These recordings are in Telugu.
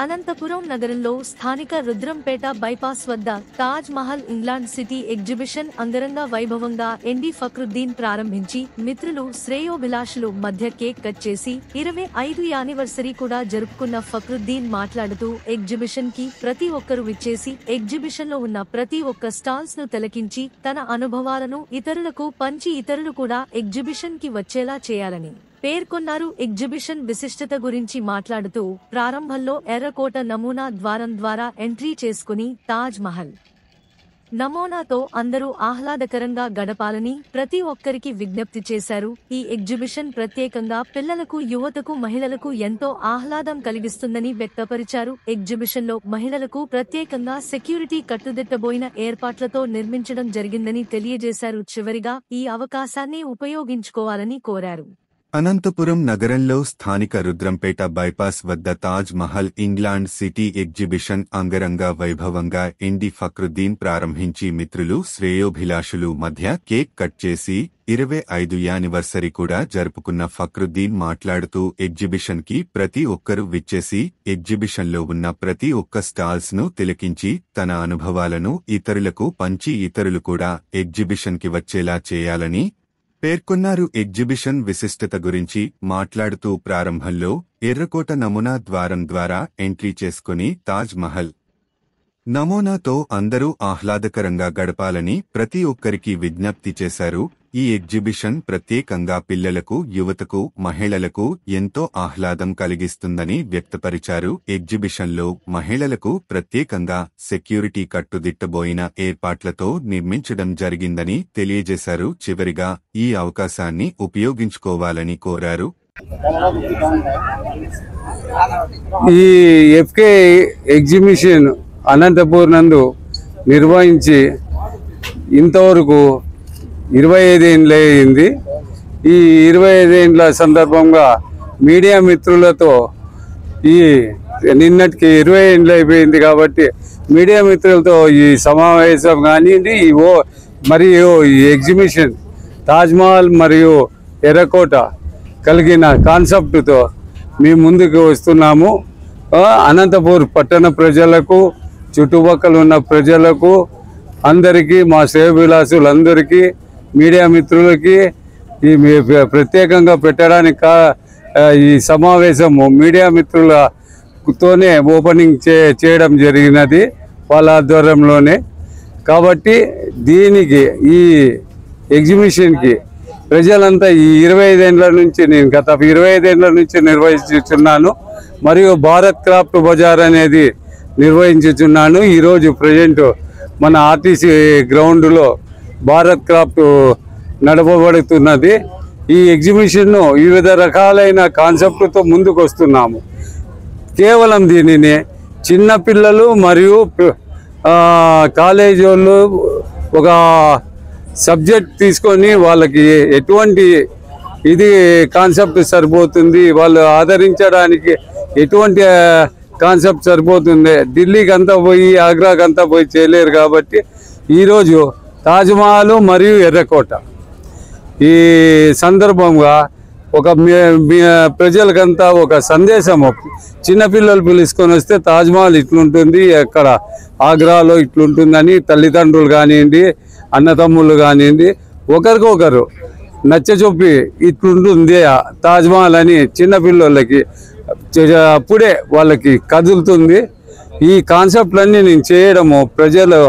అనంతపురం నగరంలో స్థానిక రుద్రంపేట బైపాస్ వద్ద Taj Mahal England city exhibition అంగరంగ వైభవంగా ఎండి ఫక్రుద్దీన్ ప్రారంభించి మిత్రులు శ్రేయోభిలాషులు మధ్య కేక్ కట్ చేసి 25 యానివర్సరీ కూడా జరుపుకున్న ఫక్రుద్దీన్ మాట్లాడుతూ ఎగ్జిబిషన్ కి ప్రతి ఒక్కరూ విచ్చేసి ఎగ్జిబిషన్ లో ఉన్న ప్రతి ఒక్క స్టాల్స్ ను తిలకించి తన అనుభవాలను ఇతరులకు పంచి ఇతరులు కూడా ఎగ్జిబిషన్ కి వచ్చేలా చేయాలని పేర్కొన్నారు. ఎగ్జిబిషన్ విశిష్టత గురించి మాట్లాడుతూ ప్రారంభంలో ఎర్రకోట నమూనా ద్వారం ద్వారా ఎంట్రీ చేసుకుని తాజ్ మహల్ నమూనాతో అందరూ ఆహ్లాదకరంగా గడపాలని ప్రతి ఒక్కరికి విజ్ఞప్తి చేశారు. ఈ ఎగ్జిబిషన్ ప్రత్యేకంగా పిల్లలకు, యువతకు, మహిళలకు ఎంతో ఆహ్లాదం కలిగిస్తుందని వ్యక్తపరిచారు. ఎగ్జిబిషన్లో మహిళలకు ప్రత్యేకంగా సెక్యూరిటీ కట్టుదిట్టబోయిన ఏర్పాట్లతో నిర్మించడం జరిగిందని తెలియజేశారు. చివరిగా ఈ అవకాశాన్ని ఉపయోగించుకోవాలని కోరారు. అనంతపురం నగరంలో స్థానిక రుద్రంపేట బైపాస్ వద్ద Taj Mahal England city exhibition అంగరంగ వైభవంగా ఎండి ఫక్రుద్దీన్ ప్రారంభించి మిత్రులు శ్రేయోభిలాషులు మధ్య కేక్ కట్ చేసి 25 యానివర్సరీ కూడా జరుపుకున్న ఫక్రుద్దీన్ మాట్లాడుతూ ఎగ్జిబిషన్ కి ప్రతి ఒక్కరూ విచ్చేసి ఎగ్జిబిషన్లో ఉన్న ప్రతి ఒక్క స్టాల్స్ ను తిలకించి తన అనుభవాలను ఇతరులకు పంచి ఇతరులు కూడా ఎగ్జిబిషన్ కి వచ్చేలా చేయాలని పేర్కొన్నారు. ఎగ్జిబిషన్ విశిష్టత గురించి మాట్లాడుతూ ప్రారంభంలో ఎర్రకోట నమూనా ద్వారం ద్వారా ఎంట్రీ చేసుకుని తాజ్ మహల్ నమూనాతో అందరూ ఆహ్లాదకరంగా గడపాలని ప్రతి ఒక్కరికి విజ్ఞప్తి చేశారు. ఈ ఎగ్జిబిషన్ ప్రత్యేకంగా పిల్లలకు, యువతకు, మహిళలకు ఎంతో ఆహ్లాదం కలిగిస్తుందని వ్యక్తపరిచారు. ఎగ్జిబిషన్లో మహిళలకు ప్రత్యేకంగా సెక్యూరిటీ కట్టుదిట్టబోయిన ఏర్పాట్లతో నిర్మించడం జరిగిందని తెలియజేశారు. చివరిగా ఈ అవకాశాన్ని ఉపయోగించుకోవాలని కోరారు. ఈ ఎఫ్కే ఎగ్జిబిషన్ అనంతపూర్ నందు నిర్వహించి ఇంతవరకు 25 ఏళ్ళు అయింది. ఈ 25 ఏళ్ళ సందర్భంగా మీడియా మిత్రులతో ఈ నిన్నటికి 20 ఏళ్ళు అయిపోయింది కాబట్టి మీడియా మిత్రులతో ఈ సమావేశం కానివ్వండి, మరియు ఈ ఎగ్జిబిషన్ తాజ్మహల్ మరియు ఎర్రకోట కలిగిన కాన్సెప్ట్తో మేము ముందుకు వస్తున్నాము. అనంతపూర్ పట్టణ ప్రజలకు, చుట్టుపక్కల ఉన్న ప్రజలకు అందరికీ, మా శ్రేయోభిలాషులందరికీ, మీడియా మిత్రులకి ఈ ప్రత్యేకంగా పెట్టడానికి ఈ సమావేశము మీడియా మిత్రులతోనే ఓపెనింగ్ చేయడం జరిగినది వాళ్ళ ఆధ్వర్యంలోనే. కాబట్టి దీనికి ఈ ఎగ్జిబిషన్కి ప్రజలంతా ఈ 25 ఏళ్ళ నుంచి, నేను గత 25 ఏళ్ళ నుంచి నిర్వహిస్తున్నాను. మరియు భారత్ క్రాఫ్ట్ బజార్ అనేది నిర్వహించుచున్నాను. ఈరోజు ప్రజెంట్ మన ఆర్టీసీ గ్రౌండ్లో భారత్ క్రాఫ్ట్ నడపబడుతున్నది. ఈ ఎగ్జిబిషన్ను వివిధ రకాలైన కాన్సెప్ట్తో ముందుకు వస్తున్నాము. కేవలం దీనిని చిన్నపిల్లలు మరియు కాలేజీ వాళ్ళు ఒక సబ్జెక్ట్ తీసుకొని వాళ్ళకి ఎటువంటి ఇది కాన్సెప్ట్ సరిపోతుంది, వాళ్ళు ఆదరించడానికి ఎటువంటి కాన్సెప్ట్ సరిపోతుంది, ఢిల్లీకి అంతా పోయి ఆగ్రాకి అంతా పోయి చేయలేరు. కాబట్టి ఈరోజు తాజ్మహల్ మరియు ఎర్రకోట ఈ సందర్భంగా ఒక ప్రజలకంతా ఒక సందేశము, చిన్నపిల్లలు పిలుచుకొని వస్తే తాజ్మహల్ ఇట్లుంటుంది, అక్కడ ఆగ్రాలో ఇట్లుంటుందని తల్లిదండ్రులు కానివ్వండి, అన్నతమ్ముళ్ళు కానివ్వండి ఒకరికొకరు నచ్చచొప్పి ఇట్లుంటుంది తాజ్మహల్ అని చిన్నపిల్లలకి అప్పుడే వాళ్ళకి కదులుతుంది. ఈ కాన్సెప్ట్లన్నీ నేను చేయడము ప్రజలు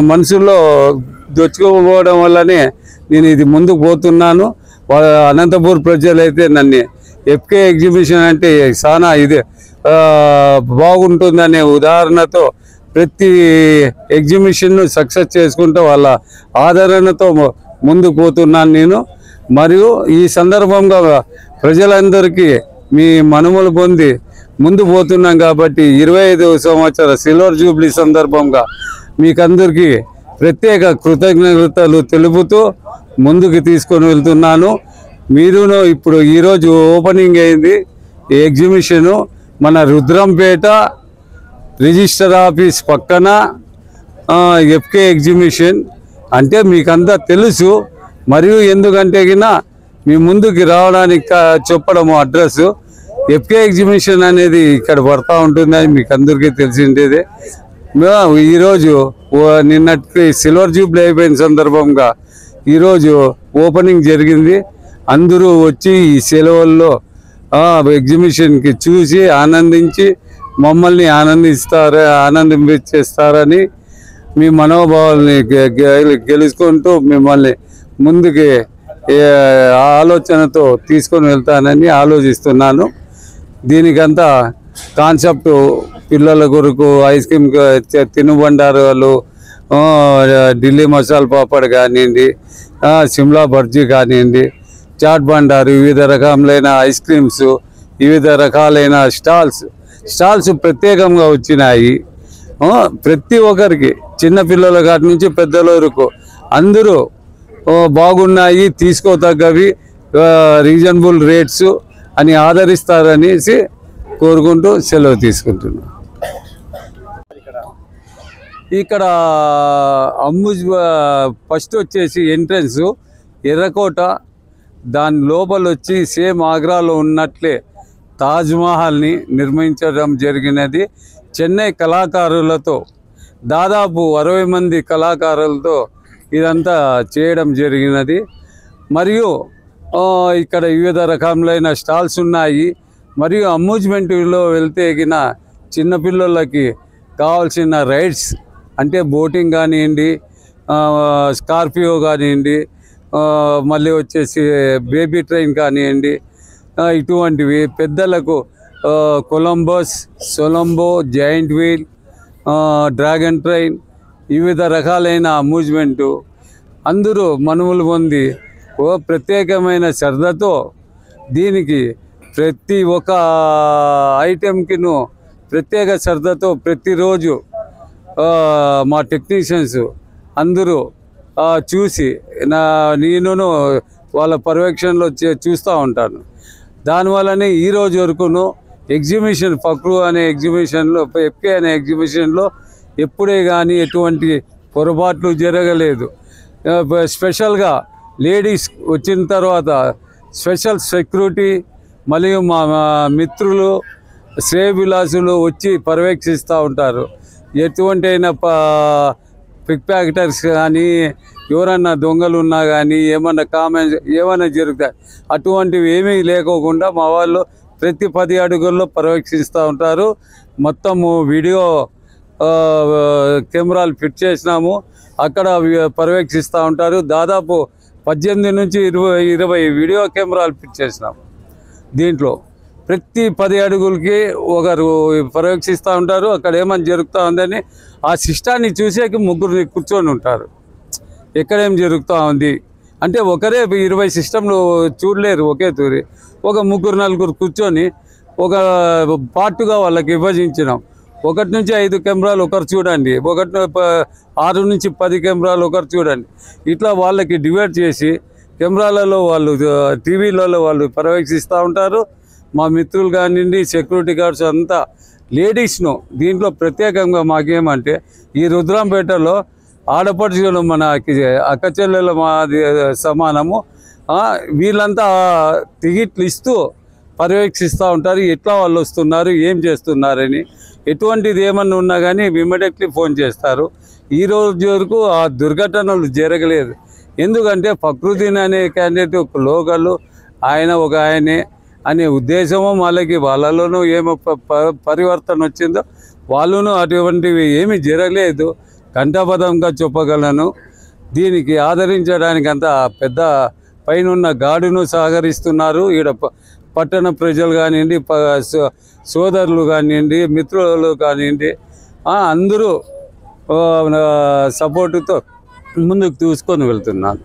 మనసులో దొచ్చుకోపోవడం వల్లనే నేను ఇది ముందుకు పోతున్నాను. అనంతపూర్ ప్రజలైతే నన్ను ఎఫ్కే ఎగ్జిబిషన్ అంటే చాలా ఇది బాగుంటుందనే ఉదాహరణతో ప్రతి ఎగ్జిబిషన్ను సక్సెస్ చేసుకుంటూ వాళ్ళ ఆదరణతో ముందుకు పోతున్నాను నేను. మరియు ఈ సందర్భంగా ప్రజలందరికీ మీ మనుమలు పొంది ముందు పోతున్నాం కాబట్టి 25వ సంవత్సర సిల్వర్ జూబ్లీ సందర్భంగా మీకందరికీ ప్రత్యేక కృతజ్ఞతలు తెలుపుతూ ముందుకు తీసుకొని వెళ్తున్నాను. మీరును ఇప్పుడు ఈరోజు ఓపెనింగ్ అయింది ఈ ఎగ్జిబిషను మన రుద్రంపేట రిజిస్టర్ ఆఫీస్ పక్కన ఎఫ్కే ఎగ్జిబిషన్ అంటే మీకంతా తెలుసు. మరియు ఎందుకంటే మీ ముందుకి రావడానికి చెప్పడము అడ్రస్ ఎఫ్కే ఎగ్జిబిషన్ అనేది ఇక్కడ పడతా ఉంటుందని మీకు అందరికీ తెలిసిందేదే. ఈరోజు నిన్నటికి సిల్వర్ జూబ్లీ అయిపోయిన సందర్భంగా ఈరోజు ఓపెనింగ్ జరిగింది. అందరూ వచ్చి ఈ సెలవుల్లో ఎగ్జిబిషన్కి చూసి ఆనందించి మమ్మల్ని ఆనందించేస్తారని మీ మనోభావాల్ని గెలుచుకుంటూ మిమ్మల్ని ముందుకి ఆలోచనతో తీసుకొని వెళ్తానని ఆలోచిస్తున్నాను. దీనికంతా కాన్సెప్ట్ పిల్లల కొరకు ఐస్ క్రీమ్ తినుబండారాలు, ఢిల్లీ మసాలా పాపడ్ కానివ్వండి, సిమ్లా బర్జీ కానివ్వండి, చాట్ బండారు, వివిధ రకములైన ఐస్ క్రీమ్స్, వివిధ రకాలైన స్టాల్స్ ప్రత్యేకంగా వచ్చినాయి. ప్రతి ఒక్కరికి చిన్నపిల్లల కాటి నుంచి పెద్దల వరకు అందరూ బాగున్నాయి, తీసుకోతగ్గవి, రీజనబుల్ రేట్స్ అని ఆదరిస్తారనేసి కోరుకుంటూ సెలవు తీసుకుంటున్నాను. ఇక్కడ ఫస్ట్ వచ్చేసి ఎంట్రన్స్ ఎర్రకోట, దాని లోపల వచ్చి సేమ్ ఆగ్రాలో ఉన్నట్లే తాజ్మహల్ని నిర్మించడం జరిగినది. చెన్నై కళాకారులతో దాదాపు 60 మంది కళాకారులతో ఇదంతా చేయడం జరిగినది. మరియు ఇక్కడ వివిధ రకములైన స్టాల్స్ ఉన్నాయి. మరియు అమ్యూజ్మెంట్లో వెళ్తే గిన చిన్నపిల్లలకి కావాల్సిన రైడ్స్ అంటే బోటింగ్ కానివ్వండి, స్కార్పియో కానివ్వండి, మళ్ళీ వచ్చేసి బేబీ ట్రైన్ కానివ్వండి, ఇటువంటివి పెద్దలకు కొలంబస్, సొలంబో, జాయింట్ వీల్, డ్రాగన్ ట్రైన్, వివిధ రకాలైన అమ్యూజ్మెంటు అందరూ మనువులు పొంది ప్రత్యేకమైన శ్రద్ధతో దీనికి ప్రతి ఒక్క ఐటెంకిను ప్రత్యేక శ్రద్ధతో ప్రతిరోజు మా టెక్నీషియన్స్ అందరూ చూసి నేను వాళ్ళ పర్యవేక్షణలో చూస్తూ ఉంటాను. దానివల్లనే ఈరోజు వరకును ఎగ్జిబిషన్ ఫక్రు అనే ఎగ్జిబిషన్లో, ఎఫ్కే అనే ఎగ్జిబిషన్లో ఎప్పుడే కానీ ఎటువంటి పొరపాట్లు జరగలేదు. స్పెషల్గా లేడీస్ వచ్చిన తర్వాత స్పెషల్ సెక్యూరిటీ మరియు మా మిత్రులు శ్రేయభిలాసులు వచ్చి పర్యవేక్షిస్తూ ఉంటారు. ఎటువంటి అయినా పిక్ ప్యాకెటర్స్ కానీ ఎవరన్నా దొంగలు ఉన్నా కానీ ఏమైనా జరుగుతాయి, అటువంటివి ఏమీ లేకోకుండా మా వాళ్ళు ప్రతి 10 అడుగుల్లో పర్యవేక్షిస్తూ ఉంటారు. మొత్తము వీడియో కెమెరాలు ఫిట్ చేసినాము, అక్కడ పర్యవేక్షిస్తూ ఉంటారు. దాదాపు 18 నుంచి 20 వీడియో కెమెరాలు ఫిట్ చేసినాము. దీంట్లో ప్రతి 10 అడుగులకి ఒకరు పర్యవేక్షిస్తూ ఉంటారు. అక్కడ ఏమైనా జరుగుతూ ఉందని ఆ సిస్టాన్ని చూసేకి 3 కూర్చొని ఉంటారు. ఎక్కడేం జరుగుతూ ఉంది అంటే ఒకరే 20 సిస్టంలు చూడలేరు ఒకే తూరి. ఒక 3-4 కూర్చొని ఒక పార్టుగా వాళ్ళకి విభజించినాం. 1 నుంచి 5 కెమెరాలు ఒకరు చూడండి, 6 నుంచి 10 కెమెరాలు ఒకరు చూడండి. ఇట్లా వాళ్ళకి డివైడ్ చేసి కెమెరాలలో వాళ్ళు, టీవీలలో వాళ్ళు పర్యవేక్షిస్తూ ఉంటారు. మా మిత్రులు కానివ్వండి, సెక్యూరిటీ గార్డ్స్ అంతా లేడీస్ను దీంట్లో ప్రత్యేకంగా మాకేమంటే ఈ రుద్రంపేటలో ఆడపడుచులు మనకి అక్క చెల్లెల మాది సమానము. వీళ్ళంతా టికెట్లు ఇస్తూ పర్యవేక్షిస్తూ ఉంటారు. ఎట్లా వాళ్ళు వస్తున్నారు, ఏం చేస్తున్నారని. ఎటువంటిది ఏమన్నా ఉన్నా కానీ ఇమ్మీడియట్లీ ఫోన్ చేస్తారు. ఈ రోజు వరకు ఆ దుర్ఘటనలు జరగలేదు. ఎందుకంటే ఫక్రుద్దీన్ అనే క్యాండిడేట్ ఒక లోకల్, ఆయన ఒక ఆయనే అనే ఉద్దేశము వాళ్ళలోనూ ఏమో పరివర్తన వచ్చిందో వాళ్ళను అటువంటివి ఏమీ జరగలేదు కంఠపదంగా చెప్పగలను. దీనికి ఆదరించడానికి అంత పెద్ద పైన గాడును సహకరిస్తున్నారు. ఈడ పట్టణ ప్రజలు కానివ్వండి, సోదరులు కానివ్వండి, మిత్రులు కానివ్వండి, అందరూ సపోర్టుతో ముందుకు తీసుకొని వెళ్తున్నారు.